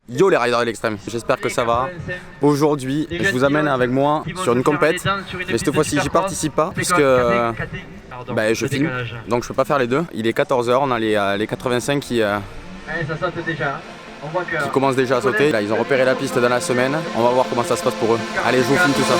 Yo les riders de l'extrême, j'espère que ça va. Aujourd'hui, je vous amène avec moi sur une compète, mais cette fois-ci j'y participe pas puisque je filme, donc je peux pas faire les deux. Il est 14 h, on a les 85 qui commencent déjà à sauter. Là, ils ont repéré la piste dans la semaine, on va voir comment ça se passe pour eux. Allez, je vous filme tout ça.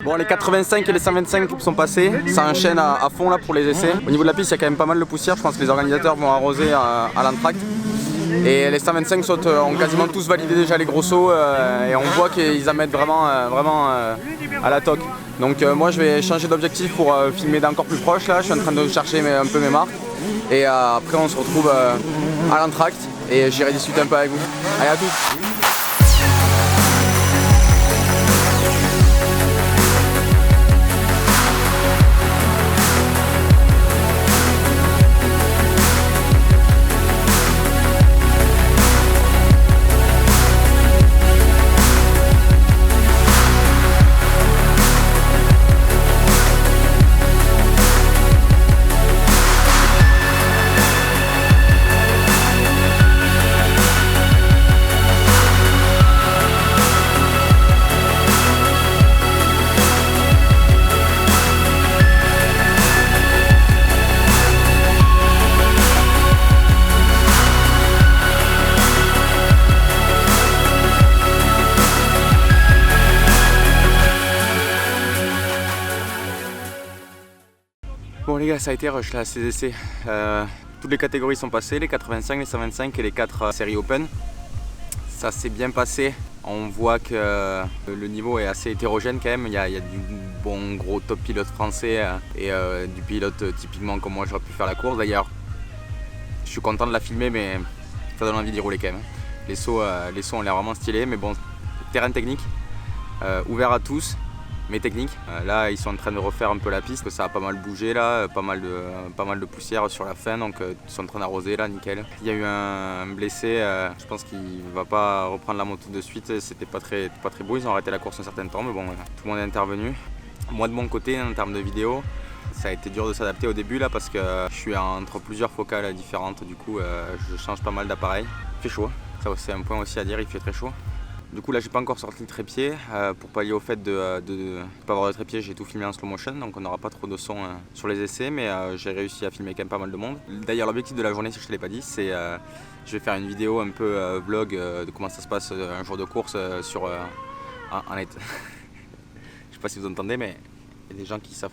Bon, les 85 et les 125 sont passés, ça enchaîne à fond là pour les essais. Au niveau de la piste, il y a quand même pas mal de poussière, je pense que les organisateurs vont arroser à l'entracte. Et les 125 ont quasiment tous validé déjà les gros sauts et on voit qu'ils en mettent vraiment à la toque. Donc moi je vais changer d'objectif pour filmer d'encore plus proche là, je suis en train de chercher un peu mes marques. Et après on se retrouve à l'entracte et j'irai discuter un peu avec vous. Allez, à tous. Bon les gars, ça a été rush là, ces essais. Toutes les catégories sont passées, les 85, les 125 et les 4 séries open. Ça s'est bien passé. On voit que le niveau est assez hétérogène quand même. Il y a du bon gros top pilote français et du pilote typiquement comme moi j'aurais pu faire la course. D'ailleurs, je suis content de la filmer, mais ça donne envie d'y rouler quand même. Les sauts ont l'air vraiment stylés, mais bon, terrain technique, ouvert à tous. Mais technique. Là ils sont en train de refaire un peu la piste, ça a pas mal bougé là, pas mal de poussière sur la fin, donc ils sont en train d'arroser là, nickel. Il y a eu un blessé, je pense qu'il va pas reprendre la moto de suite, c'était pas très beau, ils ont arrêté la course un certain temps, mais bon, tout le monde est intervenu. Moi de mon côté, en termes de vidéo, ça a été dur de s'adapter au début là parce que je suis entre plusieurs focales différentes, du coup je change pas mal d'appareils. Il fait chaud, ça c'est un point aussi à dire, il fait très chaud. Du coup là j'ai pas encore sorti le trépied pour pallier au fait de ne pas avoir de trépied, j'ai tout filmé en slow motion donc on n'aura pas trop de son sur les essais, mais j'ai réussi à filmer quand même pas mal de monde. D'ailleurs l'objectif de la journée, si je te l'ai pas dit, c'est je vais faire une vidéo un peu vlog de comment ça se passe un jour de course en net. Je sais pas si vous entendez, mais il y a des gens qui savent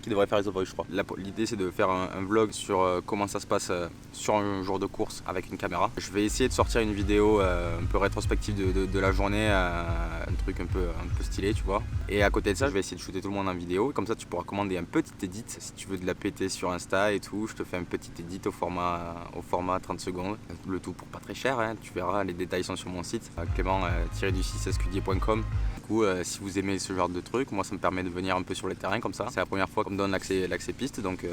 qui devrait faire les overviews, je crois. L'idée c'est de faire un vlog sur comment ça se passe sur un jour de course avec une caméra. Je vais essayer de sortir une vidéo un peu rétrospective de la journée, un truc un peu stylé, tu vois. Et à côté de ça, je vais essayer de shooter tout le monde en vidéo. Comme ça, tu pourras commander un petit edit si tu veux de la péter sur Insta et tout. Je te fais un petit edit au format 30 secondes. Le tout pour pas très cher, hein. Tu verras, les détails sont sur mon site, clément-6escudier.com. Du coup, si vous aimez ce genre de truc, moi ça me permet de venir un peu sur le terrain comme ça. C'est la première fois qu'on me donne l'accès piste, donc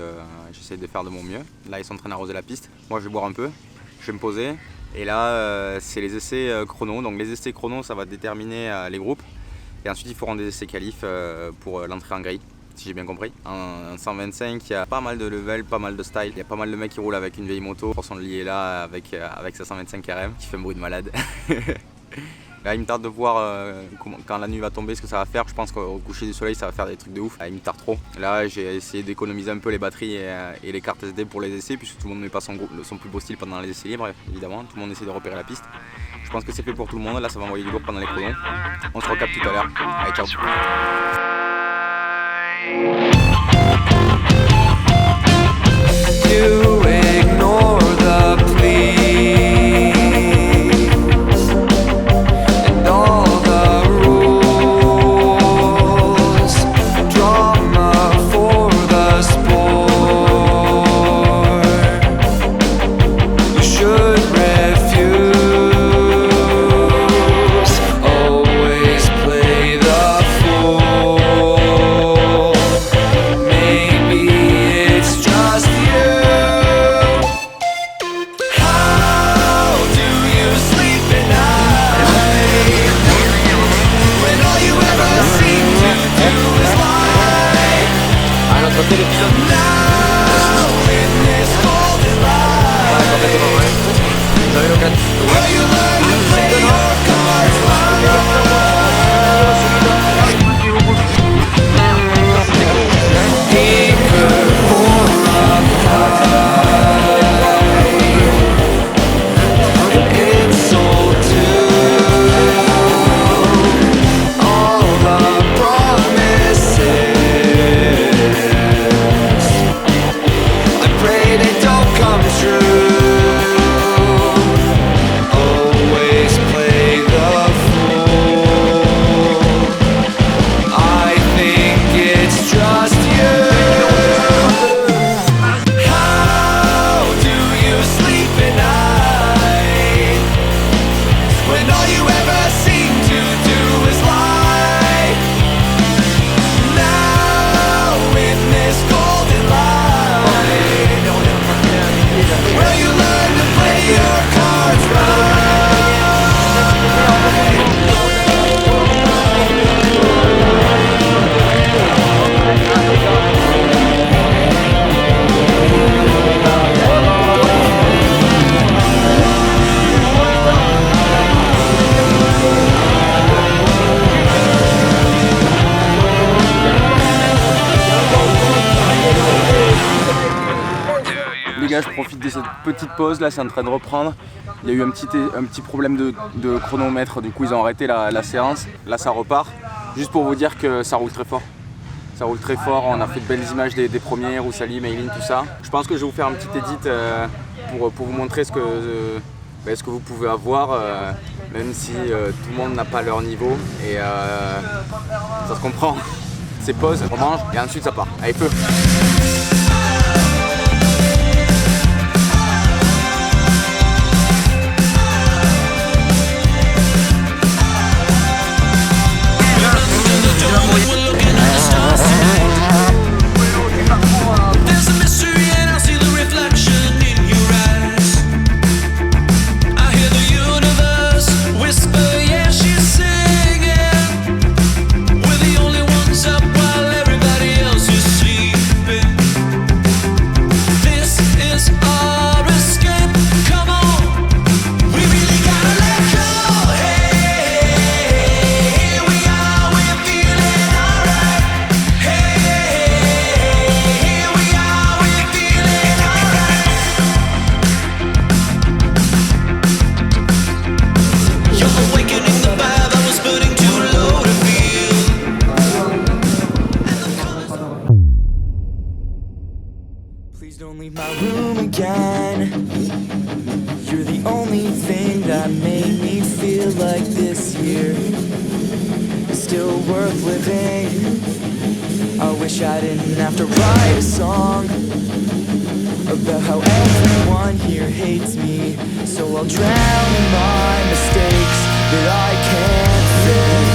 j'essaie de faire de mon mieux. Là, ils sont en train d'arroser la piste. Moi, je vais boire un peu, je vais me poser. Et là, c'est les essais chrono. Donc les essais chrono, ça va déterminer les groupes. Et ensuite, il faut rendre des essais qualifs pour l'entrée en grille, si j'ai bien compris. En 125, il y a pas mal de level, pas mal de style. Il y a pas mal de mecs qui roulent avec une vieille moto. Pour son lié là avec sa 125 RM, qui fait un bruit de malade. Là, il me tarde de voir quand la nuit va tomber, ce que ça va faire. Je pense qu'au coucher du soleil, ça va faire des trucs de ouf. Là, il me tarde trop. Là, j'ai essayé d'économiser un peu les batteries et les cartes SD pour les essais, puisque tout le monde ne met pas son plus beau style pendant les essais libres, évidemment. Tout le monde essaie de repérer la piste. Je pense que c'est fait pour tout le monde. Là, ça va envoyer du lourd pendant les chronos. On se recapte tout à l'heure. Allez, ciao. You ignore the plea. Je profite de cette petite pause, là c'est en train de reprendre. Il y a eu un petit problème de chronomètre, du coup ils ont arrêté la séance. Là ça repart, juste pour vous dire que ça roule très fort. Ça roule très fort, on a fait de belles images des premiers, Roussali, Maylin, tout ça. Je pense que je vais vous faire un petit edit pour vous montrer ce que vous pouvez avoir, même si tout le monde n'a pas leur niveau. Et ça se comprend. C'est pause, on mange et ensuite ça part. Allez, feu! We're the only ones up while everybody else is sleeping. again. You're the only thing that made me feel like this year is still worth living. I wish I didn't have to write a song about how everyone here hates me, so I'll drown in my mistakes that I can't fix.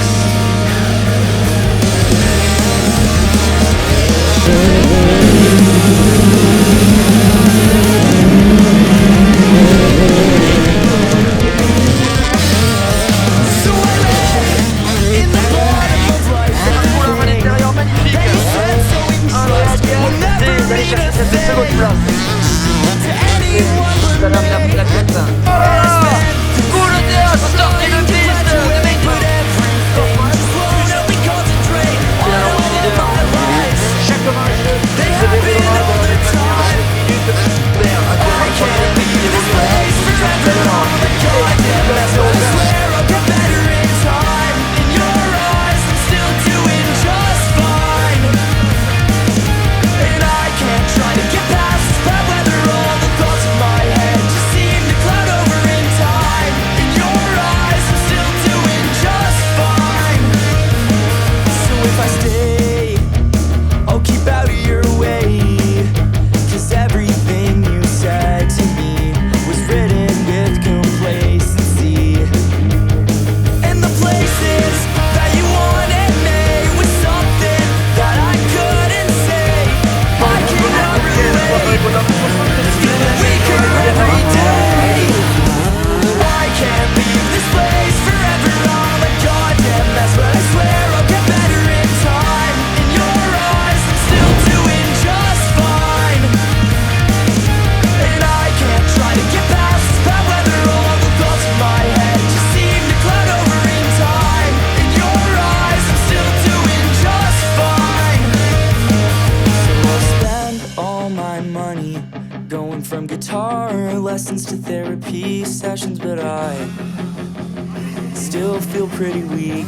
So I lay in the bottom of life and said so in trust will never mean a thing to anyone but me. From guitar lessons to therapy sessions, but I still feel pretty weak.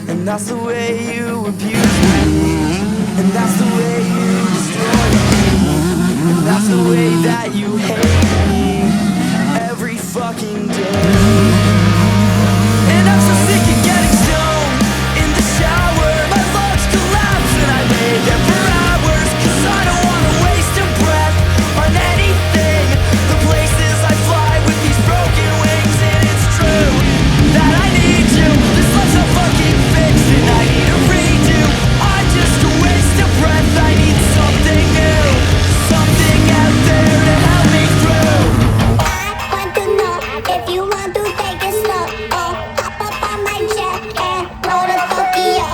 And that's the way you abuse me, and that's the way you destroy me, and that's the way that you hate me every fucking day. And I'm so sick of getting stoned in the shower. My lungs collapse and I lay there for hours, 'cause I don't wanna waste a breath on anything. The places I fly with these broken wings, and it's true that I need you. This life's a fucking fix and I need a redo. I'm just a waste of breath. I need something new, something out there to help me through. I want to know if you want to take it slow. Oh, hop up on my jet and go to Tokyo.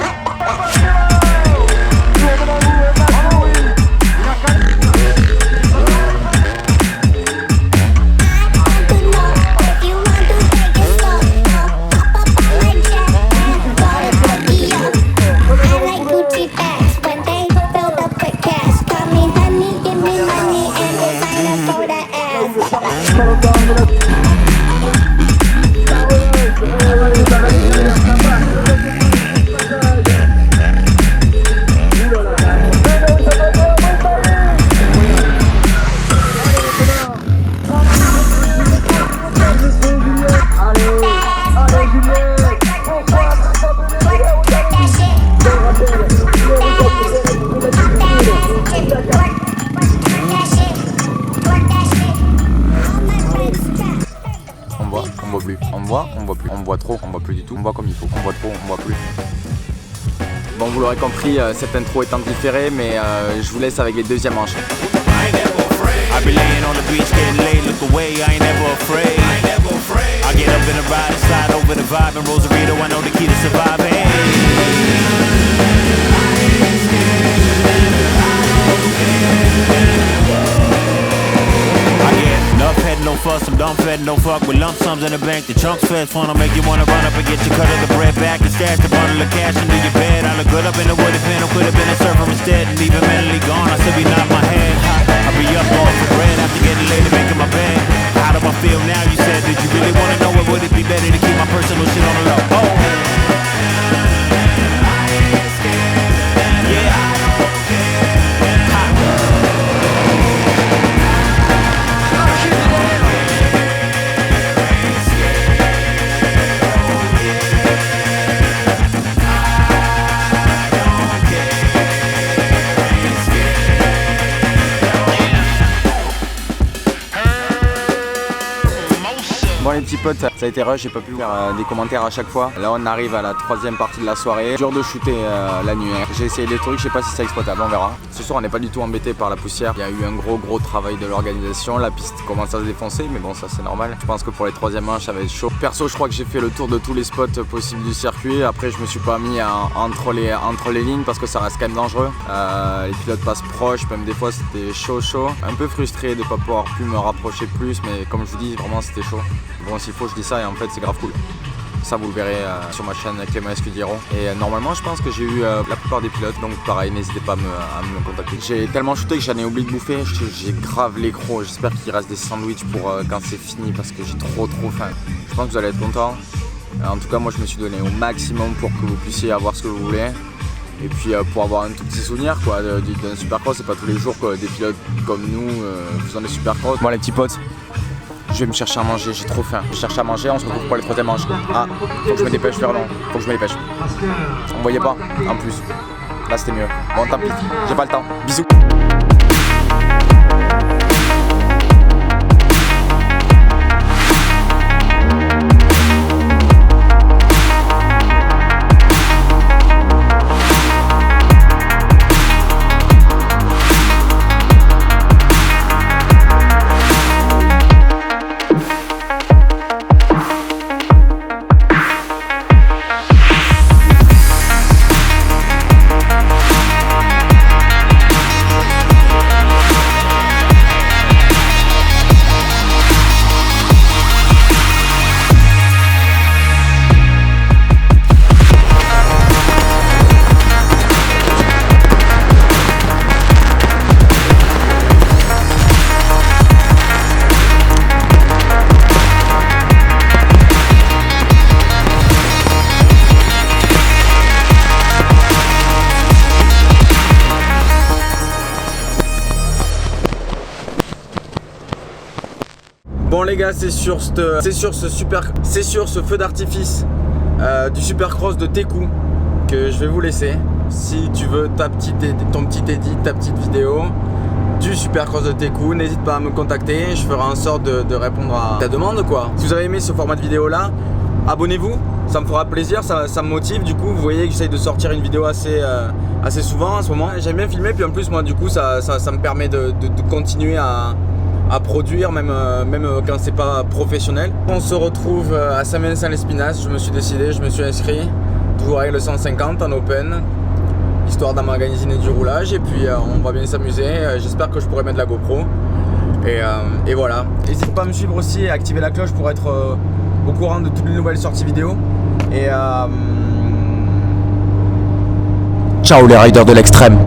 On voit trop, on voit plus du tout, on voit comme il faut, on voit trop, on voit plus. Bon, vous l'aurez compris, cette intro est en différé, mais je vous laisse avec les deuxièmes manches. I be laying on the beach getting laid, look away, I ain't never afraid. I get up in the ride and slide over the vibe, and Rosarito, I know the key to surviving. I get enough head, no fuss, I'm dumb fed, no fuck with lump sums in the bank. The chunks fed fun, I'll make you wanna run up and get your cut of the bread back and stash the bundle of cash under your bed. I look good up in the wooded pen, I could've been a surfer instead, and even mentally gone, I still be nodding my head. I be up going for bread after getting laid and making my bed. How do I feel now, you said? Did you really wanna know it? Would it be better to keep my personal shit on the low? Oh. Yeah. les petits potes, ça a été rush, j'ai pas pu faire des commentaires à chaque fois. Là on arrive à la troisième partie de la soirée. Dur de shooter la nuit. J'ai essayé des trucs, je sais pas si c'est exploitable, on verra. Ce soir on n'est pas du tout embêté par la poussière. Il y a eu un gros travail de l'organisation. La piste commence à se défoncer, mais bon ça c'est normal. Je pense que pour les troisième manches ça va être chaud. Perso je crois que j'ai fait le tour de tous les spots possibles du circuit. Après je me suis pas mis entre les lignes parce que ça reste quand même dangereux. Les pilotes passent proches, même des fois c'était chaud. Un peu frustré de pas pouvoir plus me rapprocher plus, mais comme je vous dis vraiment c'était chaud. Bon s'il faut je dis ça et en fait c'est grave cool. Ça vous le verrez sur ma chaîne Clément Escudero. Et normalement je pense que j'ai eu la plupart des pilotes, donc pareil n'hésitez pas à me contacter. J'ai tellement shooté que j'en ai oublié de bouffer, j'ai grave les crocs. J'espère qu'il reste des sandwichs pour quand c'est fini parce que j'ai trop faim. Je pense que vous allez être contents. En tout cas moi je me suis donné au maximum pour que vous puissiez avoir ce que vous voulez. Et puis pour avoir un tout petit souvenir quoi, d'un supercross, c'est pas tous les jours que des pilotes comme nous faisant des supercross. Bon les petits potes, je vais me chercher à manger, j'ai trop faim. Je cherche à manger, on se retrouve pour les troisième manches. Ah, faut que je me dépêche Fernand, faut que je me dépêche. On voyait pas, en plus. Là c'était mieux. Bon tant pis, j'ai pas le temps. Bisous. Bon les gars, c'est sur ce feu d'artifice du Supercross de Teku que je vais vous laisser. Si tu veux ton petit edit, ta petite vidéo du Supercross de Teku, n'hésite pas à me contacter. Je ferai en sorte de répondre à ta demande quoi. Si vous avez aimé ce format de vidéo là, abonnez-vous, ça me fera plaisir, ça me motive. Du coup vous voyez que j'essaye de sortir une vidéo assez souvent en ce moment. J'aime bien filmer, puis en plus moi du coup ça me permet de continuer à produire même quand c'est pas professionnel. On se retrouve à Saint-Vincent-l'Espinasse, je me suis décidé, je me suis inscrit, toujours avec le 150 en open, histoire d'emmagasiner du roulage et puis on va bien s'amuser. J'espère que je pourrai mettre la GoPro et voilà. N'hésite pas à me suivre aussi et à activer la cloche pour être au courant de toutes les nouvelles sorties vidéo et ciao les riders de l'extrême.